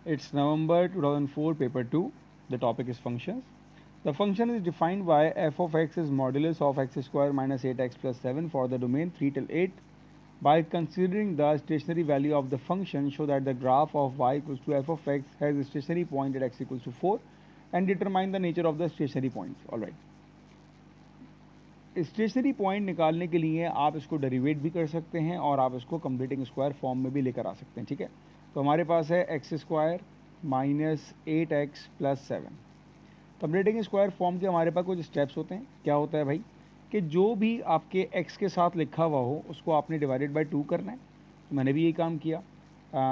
It's November 2004, paper 2. The topic is functions. The function is defined by f of x is modulus of x square minus 8x plus 7 for the domain 3 till 8. By considering the stationary value of the function, show that the graph of y equals to f of x has a stationary point at x equals to 4 and determine the nature of the stationary points. Alright. Stationary point निकालने के लिए आप इसको derivative भी कर सकते हैं और आप इसको कंप्लीटिंग स्क्वायर फॉर्म में भी लेकर आ सकते हैं, ठीक है। तो हमारे पास है x square minus 8x plus 7। Completing square form के हमारे पास कुछ स्टेप्स होते हैं। क्या होता है भाई कि जो भी आपके x के साथ लिखा हुआ हो उसको आपने डिवाइडेड बाय 2 करना है। तो मैंने भी यही काम किया।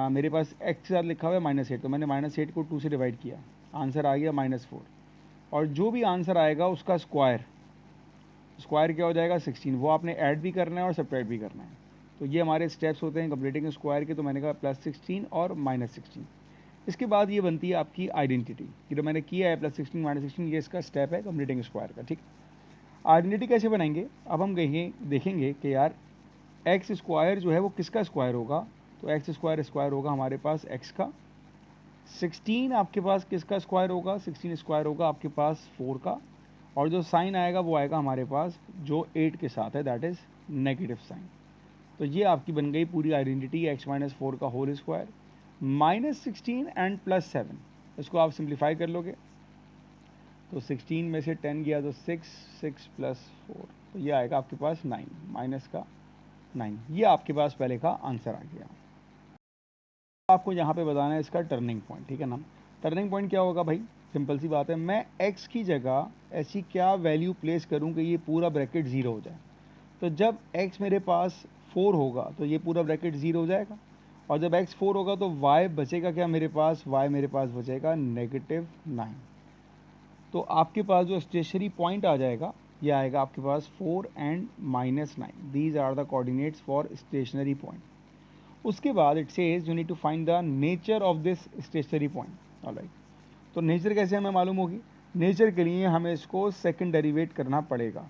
मेरे पास x के साथ लिखा हुआ है -8, तो मैंने -8 को 2 से डिवाइड किया, आंसर आ गया -4। और जो भी आंसर आएगा उसका स्क्वायर स्क्वायर क्या हो जाएगा 16, वो आपने ऐड भी करना है और सब्ट्रैक्ट भी करना है। तो ये हमारे स्टेप्स होते हैं कंप्लीटिंग स्क्वायर के। तो मैंने कहा +16 और -16। इसके बाद ये बनती है आपकी आइडेंटिटी कि जो मैंने किया है +16 -16, ये इसका स्टेप है कंप्लीटिंग स्क्वायर का, ठीक। आइडेंटिटी कैसे बनाएंगे, अब हम देखेंगे कि यार एक्स स्क्वायर जो है वो किसका स्क्वायर होगा। तो एक्स स्क्वायर स्क्वायर होगा हमारे पास एक्स का। 16 आपके पास किसका स्क्वायर होगा, 16 स्क्वायर होगा आपके पास 4 का। और जो साइन आएगा वो आएगा हमारे पास जो 8 के साथ है, दैट इज़ नेगेटिव साइन। तो ये आपकी बन गई पूरी आइडेंटिटी x-4 का होल स्क्वायर -16 एंड +7। इसको आप सिंप्लीफाई कर लोगे तो 16 में से 10 गया तो 6, 6 + 4, तो ये आएगा आपके पास 9, माइनस का 9। ये आपके पास पहले का आंसर आ गया। आपको यहाँ पे बताना है इसका टर्निंग पॉइंट, ठीक है ना। टर्निंग पॉइंट क्या होगा भाई, सिंपल सी बात है, मैं x की जगह ऐसी क्या वैल्यू प्लेस करूँ कि ये पूरा ब्रैकेट 0 हो जाए। तो जब x मेरे पास 4 होगा तो ये पूरा ब्रैकेट 0 हो जाएगा। और जब x 4 होगा तो y बचेगा क्या मेरे पास, y मेरे पास बचेगा -9। तो आपके पास जो स्टेशनरी पॉइंट आ जाएगा ये आएगा आपके पास 4 and -9। These are the coordinates for stationary point. उसके बाद it says you need to find the nature of this stationary point. Alright, तो नेचर कैसे हमें मालूम होगी, नेचर के लिए हमें इसको सेकंड डेरिवेट करना पड़ेगा।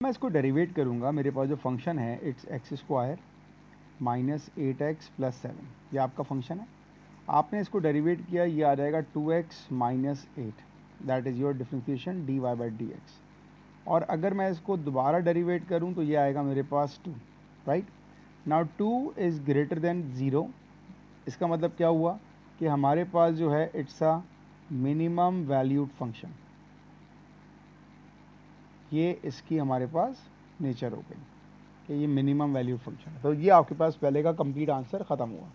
मैं इसको डेरिवेट करूंगा, मेरे पास जो फंक्शन है it's x square -8x plus 7, ये आपका फंक्शन है। आपने इसको डेरिवेट किया, ये आ जाएगा 2x - 8, that is your differentiation dy/dx। और अगर मैं इसको दोबारा डेरिवेट करूं तो ये आएगा मेरे पास 2, right. Now 2 is greater than 0। इसका मतलब क्या हुआ कि हमारे पास जो है it's a minimum valued function. ये इसकी हमारे पास नेचर हो गई कि ये मिनिमम वैल्यूड फंक्शन है। तो ये आपके पास पहले का कंप्लीट आंसर ख़त्म हुआ।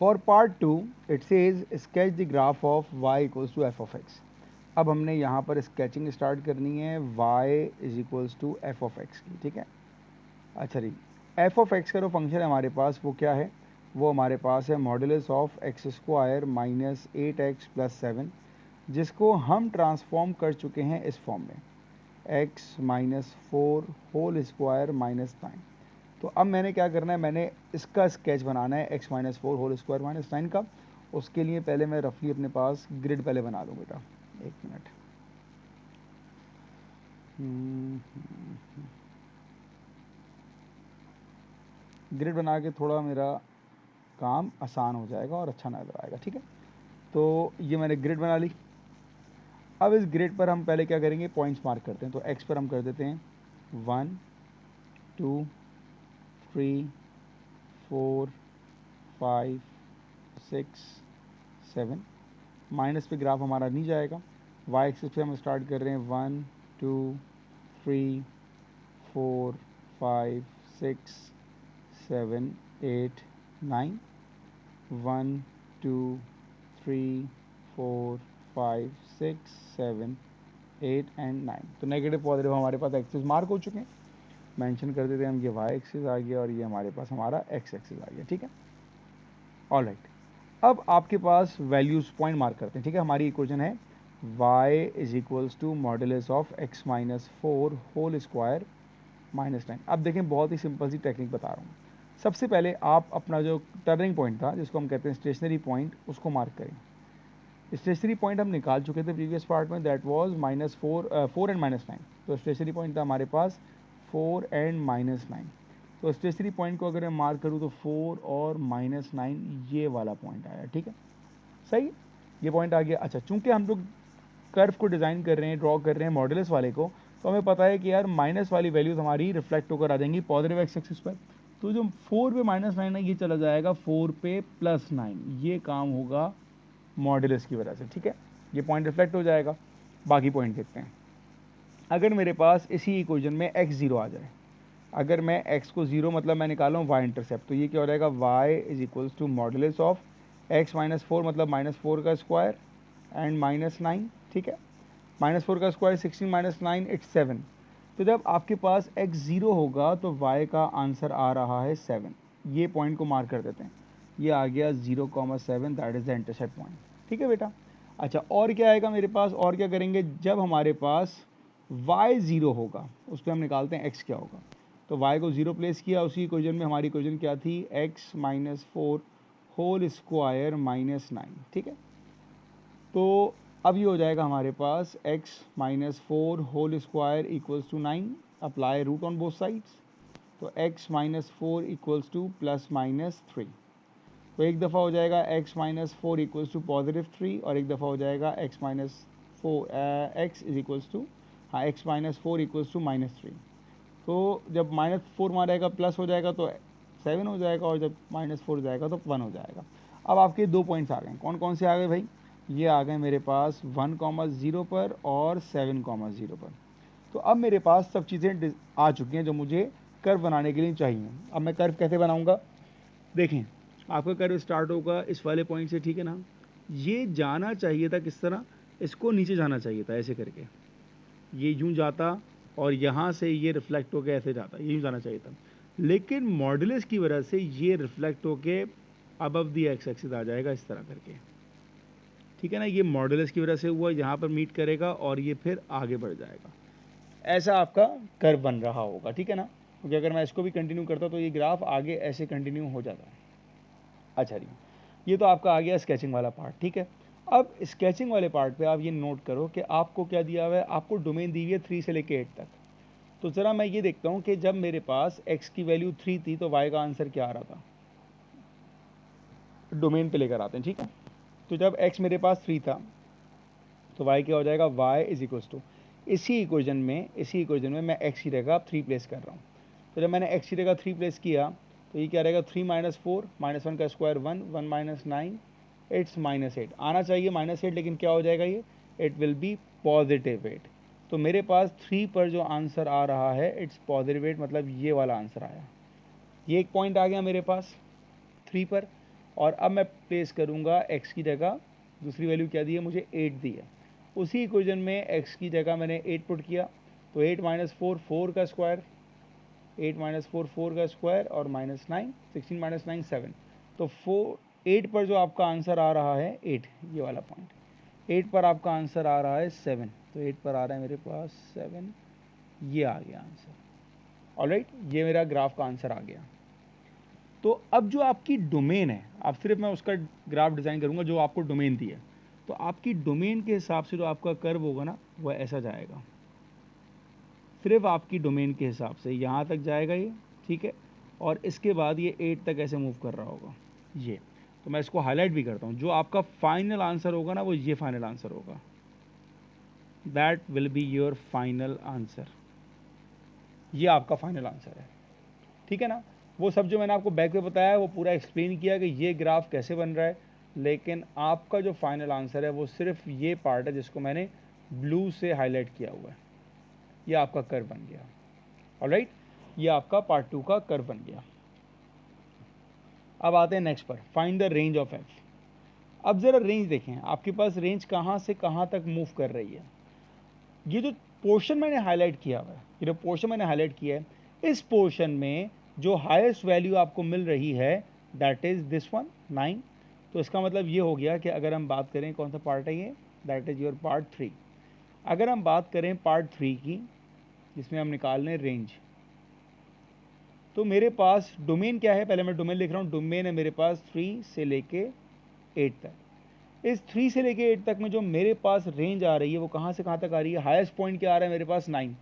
For part 2 it says sketch the graph of y equals to f of x। अब हमने यहाँ पर स्केचिंग स्टार्ट करनी है y is equals to f of x की, ठीक है। अच्छा जी, f ऑफ x का जो फंक्शन है हमारे पास वो क्या है, वो हमारे पास है modulus of x square -8x plus 7, जिसको हम ट्रांसफॉर्म कर चुके हैं इस फॉर्म में x-4 होल स्क्वायर -9। तो अब मैंने क्या करना है, मैंने इसका स्केच बनाना है x-4 होल स्क्वायर -9 का। उसके लिए पहले मैं रफली अपने पास ग्रिड पहले बना लूँ बेटा, एक मिनट। ग्रिड बना के थोड़ा मेरा काम आसान हो जाएगा और अच्छा नज़र आएगा, ठीक है। तो ये मैंने ग्रिड बना ली। अब इस ग्रिड पर हम पहले क्या करेंगे, पॉइंट्स मार्क करते हैं। तो x पर हम कर देते हैं 1 2 3 4 5 6 7। माइनस पे ग्राफ हमारा नहीं जाएगा। वाई एक्सिस पे हम स्टार्ट कर रहे हैं 1 2 3 4 5 6 7 8 9। 1 2 3 4 5 6 7 8 एंड 9। तो नेगेटिव पॉजिटिव हमारे पास एक्सिस मार्क हो चुके हैं। मेंशन कर देते हैं हम, ये वाई एक्सिस आ गया और ये हमारे पास हमारा एक्स एक्सिस आ गया, ठीक है। ऑल राइट, अब आपके पास वैल्यूज पॉइंट मार्क करते हैं, ठीक है। हमारी इक्वेशन है y is equals to modulus of x-4 whole square -9। अब देखें, बहुत ही सिंपल सी टेक्निक बता रहा हूँ। सबसे पहले आप अपना जो टर्निंग पॉइंट था जिसको हम कहते हैं स्टेशनरी पॉइंट, उसको मार्क करें। स्टेशनरी पॉइंट हम निकाल चुके थे प्रीवियस पार्ट में, दैट वाज -4 4 एंड -9। तो स्टेशनरी पॉइंट था हमारे पास 4 एंड -9। तो स्टेशनरी पॉइंट को अगर मैं मार्क करूँ तो 4 और -9 ये वाला पॉइंट आया, ठीक है, सही, ये पॉइंट आ गया। अच्छा, चूंकि हम लोग कर्व को डिज़ाइन कर रहे हैं, ड्रॉ कर रहे हैं मॉडुलस वाले को, तो हमें पता है कि यार माइनस वाली वैल्यूज हमारी रिफ्लेक्ट होकर आ जाएंगी पॉजिटिव एक्स एक्सिस पर। तो जो 4 पे -9 है ये चला जाएगा 4 पे +9, ये काम होगा मॉडुलस की वजह से, ठीक है, ये पॉइंट रिफ्लेक्ट हो जाएगा। बाकी पॉइंट देखते हैं। अगर मेरे पास इसी इक्वेशन में x 0 आ जाए, अगर मैं x को 0 मतलब मैं निकाला हूँ y इंटरसेप्ट, तो ये क्या हो जाएगा y is equals to modulus of x -4 मतलब -4 का स्क्वायर एंड -9, ठीक है, -4 का स्क्वायर 16 -9 इट्स 7। तो जब आपके पास x 0 होगा तो y का आंसर आ रहा है 7। ये पॉइंट को मार्क कर देते हैं, ये आ गया 0,7, that is the intercept point, ठीक है बेटा। अच्छा, और क्या आएगा मेरे पास, और क्या करेंगे, जब हमारे पास y 0 होगा उस पर हम निकालते हैं x क्या होगा। तो y को 0 प्लेस किया, उसी इक्वेशन में हमारी इक्वेशन क्या थी, x -4 होल स्क्वायर -9, ठीक है। तो अब ये हो जाएगा हमारे पास x -4 whole square equals to 9, apply root on both sides, तो x -4 इक्वल्स टू +-3। तो एक दफ़ा हो जाएगा x -4 इक्वल्स टू +3 और एक दफ़ा हो जाएगा x इज इक्वल्स टू, हाँ, x -4 इक्वल्स टू -3। तो जब -4 मारेगा प्लस हो जाएगा तो 7 हो जाएगा, और जब -4 हो जाएगा तो 1 हो जाएगा। अब आपके 2 पॉइंट्स आ गए, कौन कौन से आ गए भाई, ये आ गए मेरे पास 1,0 पर और 7,0 पर। तो अब मेरे पास सब चीज़ें आ चुकी हैं जो मुझे कर्व बनाने के लिए चाहिए। अब मैं कर्व कैसे बनाऊंगा, देखें, आपका कर्व स्टार्ट होगा इस वाले पॉइंट से, ठीक है ना, ये जाना चाहिए था किस तरह, इसको नीचे जाना चाहिए था ऐसे करके, ये यूं जाता और यहाँ से ये रिफ्लेक्ट होकर ऐसे जाता, ये यूं जाना चाहिए था, लेकिन मॉडुलस की वजह से ये रिफ्लेक्ट होके अबव दी एक्स एक्सिस आ जाएगा इस तरह करके, ठीक है ना, ये मॉडुलस की वजह से हुआ, यहाँ पर मीट करेगा और ये फिर आगे बढ़ जाएगा, ऐसा आपका कर्व बन रहा होगा, ठीक है ना, क्योंकि अगर मैं इसको भी कंटिन्यू करता तो ये ग्राफ आगे ऐसे कंटिन्यू हो जाता है। अच्छा जी, ये तो आपका आ गया स्केचिंग वाला पार्ट, ठीक है। अब स्केचिंग वाले पार्ट पे आप ये नोट करो कि आपको क्या दिया हुआ है, आपको डोमेन दी हुई है 3 से लेके 8 तक। तो ज़रा मैं ये देखता हूँ कि जब मेरे पास x की वैल्यू 3 थी तो y का आंसर क्या आ रहा था, डोमेन पे लेकर आते हैं, ठीक है। तो जब x मेरे पास 3 था तो y क्या हो जाएगा, y इज इक्वल्स टू, इसी इक्वेशन में मैं x की जगह 3 प्लेस कर रहा हूँ। तो जब मैंने x की जगह 3 प्लेस किया तो ये क्या रहेगा, 3 -4 -1 का स्क्वायर 1 1 -9 इट्स -8, आना चाहिए -8, लेकिन क्या हो जाएगा ये, इट विल बी +8। तो मेरे पास 3 पर जो आंसर आ रहा है इट्स +8, मतलब ये वाला आंसर आया, ये एक पॉइंट आ गया मेरे पास 3 पर। और अब मैं प्लेस करूँगा x की जगह, दूसरी वैल्यू क्या दी है मुझे, 8 दी है, उसी इक्वेशन में x की जगह मैंने 8 पुट किया, तो 8 -4 4 का स्क्वायर, 8 -4 4 का स्क्वायर और -9 16 -9 7। तो 8 पर जो आपका आंसर आ रहा है 8, ये वाला पॉइंट 8 पर आपका आंसर आ रहा है 7, तो 8 पर आ रहा है मेरे पास 7, ये आ गया आंसर। ऑलराइट, ये मेरा ग्राफ का आंसर आ गया। तो अब जो आपकी डोमेन है, अब सिर्फ मैं उसका ग्राफ डिज़ाइन करूँगा जो आपको डोमेन दी है, तो आपकी डोमेन के हिसाब से जो आपका कर्व होगा ना वह ऐसा जाएगा, सिर्फ आपकी डोमेन के हिसाब से यहाँ तक जाएगा ये, ठीक है, और इसके बाद ये 8 तक ऐसे मूव कर रहा होगा ये। तो मैं इसको हाईलाइट भी करता हूँ, जो आपका फाइनल आंसर होगा ना वो ये फाइनल आंसर होगा, that will be your final answer, ये आपका फाइनल आंसर है, ठीक है ना। वो सब जो मैंने आपको बैक पे बताया वो पूरा एक्सप्लेन किया कि ये ग्राफ कैसे बन रहा है, लेकिन आपका जो फाइनल आंसर है वो सिर्फ ये पार्ट है जिसको मैंने ब्लू से हाईलाइट किया हुआ है, ये आपका कर्व बन गया। ऑलराइट, ये आपका पार्ट 2 का कर्व बन गया। अब आते हैं नेक्स्ट पर, find the range of F. अब ज़रा रेंज देखें, आपके पास रेंज कहाँ से कहाँ तक मूव कर रही है। ये जो पोर्शन मैंने हाईलाइट किया हुआ है, ये जो पोर्शन मैंने हाईलाइट किया है, इस पोर्शन में जो हाईएस्ट वैल्यू आपको मिल रही है दैट इज़ दिस वन 9। तो इसका मतलब ये हो गया कि अगर हम बात करें कौन सा पार्ट है ये, दैट इज़ योर पार्ट 3। अगर हम बात करें पार्ट 3 की, जिसमें हम निकाल लें रेंज, तो मेरे पास डोमेन क्या है, पहले मैं डोमेन लिख रहा हूँ, डोमेन है मेरे पास 3 से लेके 8 तक। इस 3 से लेके 8 तक में जो मेरे पास रेंज आ रही है वो कहाँ से कहाँ तक आ रही है, हाईएस्ट पॉइंट क्या आ रहा है मेरे पास 9,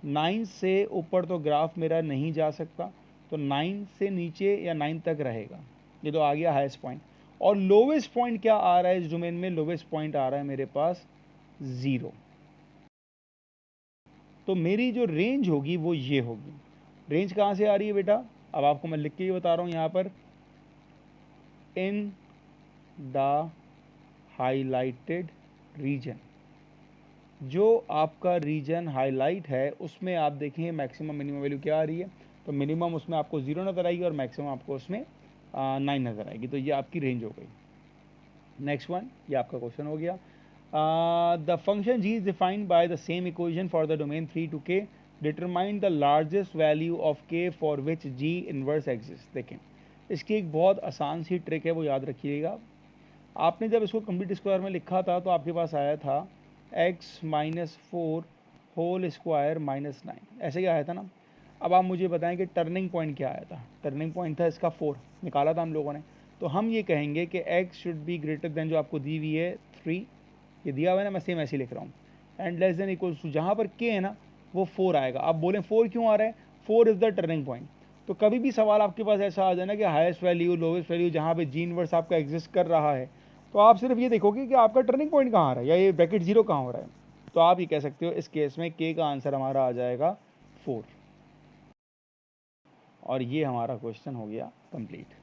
9 से ऊपर तो ग्राफ मेरा नहीं जा सकता, तो 9 से नीचे या 9 तक रहेगा, ये तो आ गया हाईएस्ट पॉइंट। और लोवेस्ट पॉइंट क्या आ रहा है इस डोमेन में? लोवेस्ट पॉइंट आ रहा है मेरे पास 0। तो मेरी जो रेंज होगी वो ये होगी। रेंज कहाँ से आ रही है बेटा? अब आपको मैं लिख के ही बता रहा हूँ यहाँ पर, इन द हाईलाइटेड रीजन। जो आपका रीजन हाईलाइट है उसमें आप देखें मैक्सिमम मिनिमम वैल्यू क्या आ रही है, तो मिनिमम उसमें आपको 0 नज़र आएगी और मैक्सिमम आपको उसमें 9 नज़र आएगी। तो ये आपकी रेंज हो गई। नेक्स्ट वन, ये आपका क्वेश्चन हो गया। The function g is defined by the same equation for the domain 3 to k, determine the largest value of k for which g inverse exist. देखें, इसकी एक बहुत आसान सी ट्रिक है, वो याद रखिएगा। आपने जब इसको कंप्लीट स्क्वायर में लिखा था तो आपके पास आया था x minus 4 whole square minus 9, ऐसे ही आया था ना। अब आप मुझे बताएं कि टर्निंग पॉइंट क्या आया था? टर्निंग पॉइंट था इसका 4, निकाला था हम लोगों ने। तो हम ये कहेंगे कि x should be greater than, जो आपको दी हुई है 3, ये दिया हुआ है ना, मैं सेम ऐसे ही लिख रहा हूँ, and less than equals to, जहाँ पर k है ना वो 4 आएगा। अब बोलें 4 क्यों आ रहा है? 4 इज़ द टर्निंग पॉइंट। तो कभी भी सवाल आपके पास ऐसा आ जाए ना कि हाईएस्ट वैल्यू लोवेस्ट वैल्यू जहाँ पे जी इनवर्स आपका एग्जिस्ट कर रहा है, तो आप सिर्फ ये देखोगे कि आपका टर्निंग पॉइंट कहाँ आ रहा है या ये ब्रैकेट 0 कहाँ हो रहा है। तो आप ये कह सकते हो इस केस में k का आंसर हमारा आ जाएगा 4। और ये हमारा क्वेश्चन हो गया कंप्लीट।